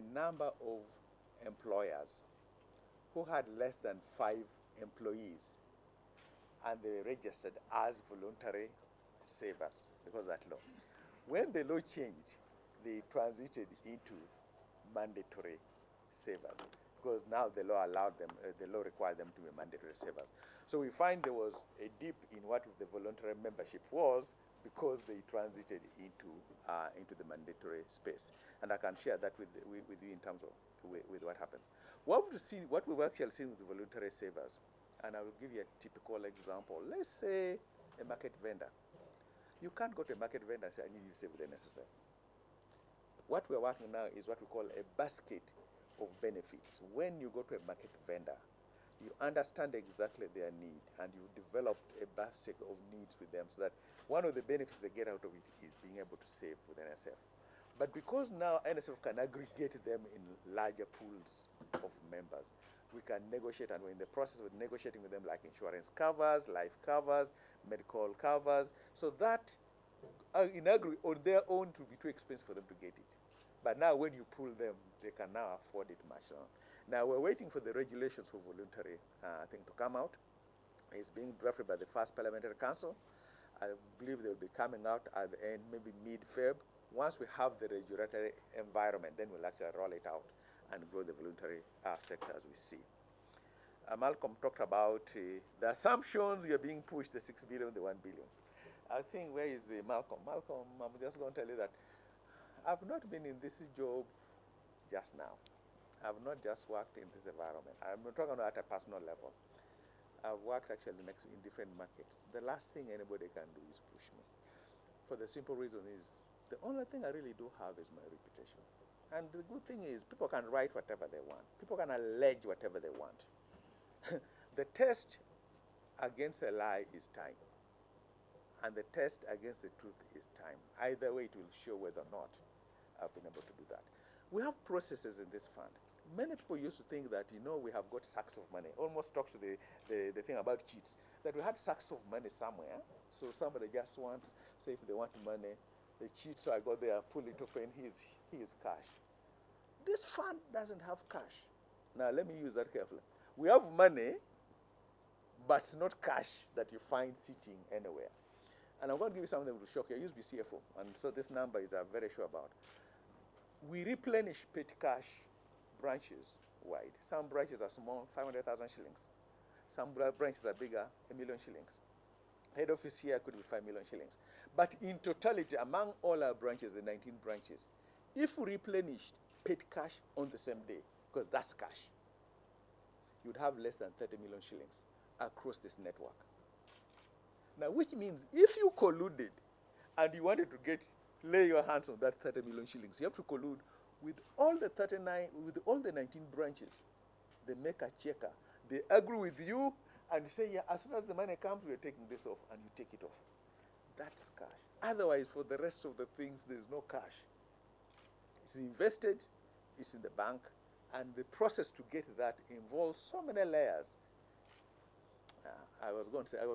a number of employers who had less than 5 employees, and they registered as voluntary savers because of that law. When the law changed, they transited into mandatory savers because now the law allowed them, the law required them to be mandatory savers. So we find there was a dip in what the voluntary membership was because they transited into the mandatory space. And I can share that with you in terms of with what happens. What we've actually seen with the voluntary savers, and I will give you a typical example. Let's say a market vendor. You can't go to a market vendor and say, I need you to save with NSSF. What we're working now is what we call a basket of benefits. When you go to a market vendor, you understand exactly their need, and you develop a basket of needs with them so that one of the benefits they get out of it is being able to save with NSF. But because now NSF can aggregate them in larger pools of members, we can negotiate, and we're in the process of negotiating with them like insurance covers, life covers, medical covers, so that in aggregate on their own to be too expensive for them to get it. But now when you pull them, they can now afford it much more. Now we're waiting for the regulations for voluntary thing to come out. It's being drafted by the first Parliamentary Council. I believe they'll be coming out at the end, maybe mid-Feb. Once we have the regulatory environment, then we'll actually roll it out and grow the voluntary sector as we see. Malcolm talked about the assumptions you're being pushed, the 6 billion, the 1 billion. I think, where is Malcolm? Malcolm, I'm just going to tell you that I've not been in this job just now. I've not just worked in this environment. I'm not talking about at a personal level. I've worked actually in different markets. The last thing anybody can do is push me. For the simple reason is, the only thing I really do have is my reputation. And the good thing is, people can write whatever they want. People can allege whatever they want. The test against a lie is time. And the test against the truth is time. Either way, it will show whether or not I've been able to do that. We have processes in this fund. Many people used to think that, we have got sacks of money. Almost talks to the thing about cheats, that we had sacks of money somewhere. So somebody just wants, say if they want money, they cheat, so I go there, pull it open, here's cash. This fund doesn't have cash. Now let me use that carefully. We have money, but it's not cash that you find sitting anywhere. And I'm going to give you something that will shock you. I used to be CFO, and so this number is I'm very sure about. We replenish petty cash branches wide. Some branches are small, 500,000 shillings. Some branches are bigger, 1 million shillings. Head office here could be 5 million shillings. But in totality, among all our branches, the 19 branches, if we replenished paid cash on the same day, because that's cash, you'd have less than 30 million shillings across this network. Now, which means if you colluded and you wanted to lay your hands on that 30 million shillings, you have to collude with all the 19 branches. They make a checker. They agree with you and say, yeah, as soon as the money comes, we're taking this off, and you take it off. That's cash. Otherwise, for the rest of the things, there's no cash. It's invested, it's in the bank, and the process to get that involves so many layers. I was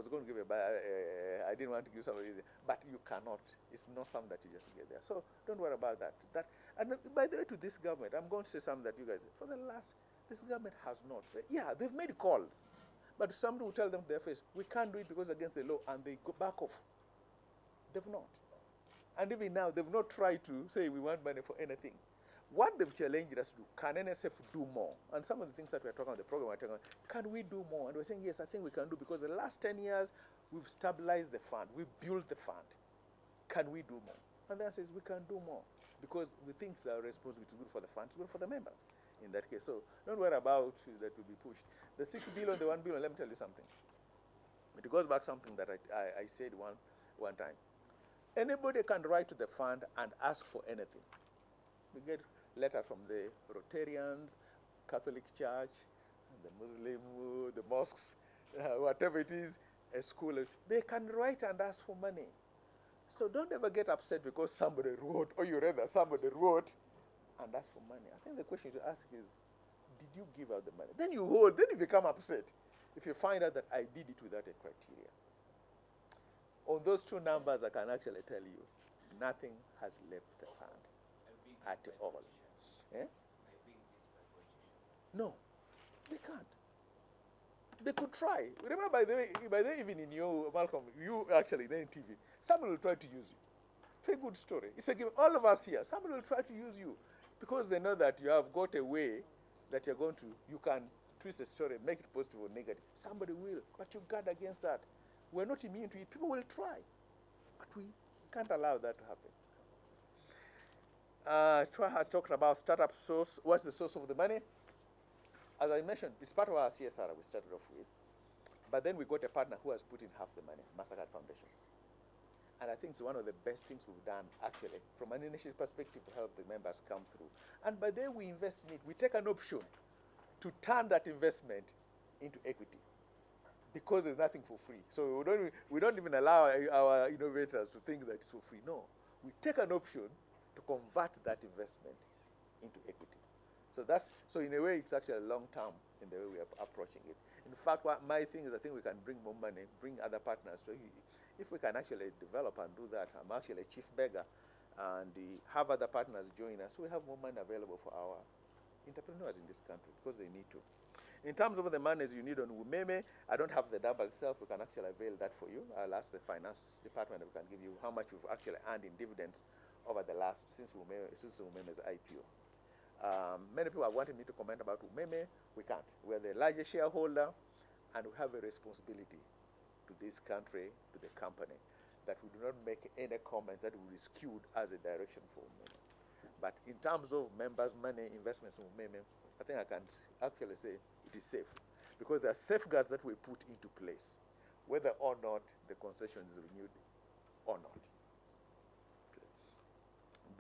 going to give I didn't want to give somebody easy, but you cannot. It's not something that you just get there. So don't worry about that. And by the way, to this government, I'm going to say something that you guys, this government has not. Yeah, they've made calls, but somebody will tell them to their face, we can't do it because against the law, and they go back off. They've not. And even now, they've not tried to say we want money for anything. What they've challenged us to do, can NSF do more? And some of the things that we're talking about, the program we're talking about, can we do more? And we're saying, yes, I think we can do, because the last 10 years, we've stabilized the fund, we've built the fund. Can we do more? And the answer is we can do more, because we think it's our responsibility. It's good for the fund, it's good for the members in that case. So don't worry about that will be pushed. The 6 billion, the 1 billion, let me tell you something. It goes back something that I said one time. Anybody can write to the fund and ask for anything. We get letters from the Rotarians, Catholic Church, the Muslim, the mosques, whatever it is, a school. They can write and ask for money. So don't ever get upset because somebody wrote, or you read that somebody wrote and asked for money. I think the question to ask is, did you give out the money? Then you become upset if you find out that I did it without a criteria. On those two numbers, I can actually tell you, nothing has left the fund at all. Yeah? No, they can't. They could try. Remember, by the way, even in your Malcolm, you actually in NTV, someone will try to use you. Very good story. It's a game. All of us here, someone will try to use you because they know that you have got a way that you can twist the story, make it positive or negative. Somebody will, but you guard against that. We're not immune to it. People will try, but we can't allow that to happen. Chua has talked about startup source. What's the source of the money? As I mentioned, it's part of our CSR we started off with. But then we got a partner who has put in half the money, Mastercard Foundation. And I think it's one of the best things we've done, actually, from an initiative perspective to help the members come through. And by then we invest in it. We take an option to turn that investment into equity because there's nothing for free. So we don't even allow our innovators to think that it's for free. No, we take an option to convert that investment into equity. So in a way, it's actually long term in the way we are approaching it. In fact, what my thing is, I think we can bring more money, bring other partners. So if we can actually develop and do that, I'm actually a chief beggar, and have other partners join us. We have more money available for our entrepreneurs in this country because they need to. In terms of the monies you need on Umeme, I don't have the numbers itself. We can actually avail that for you. I'll ask the finance department if we can give you how much we've actually earned in dividends over the last, since Umeme's IPO. Many people are wanting me to comment about Umeme. We can't. We're the largest shareholder, and we have a responsibility to this country, to the company, that we do not make any comments that will be skewed as a direction for Umeme. But in terms of members' money, investments in Umeme, I think I can actually say it is safe because there are safeguards that we put into place, whether or not the concession is renewed or not.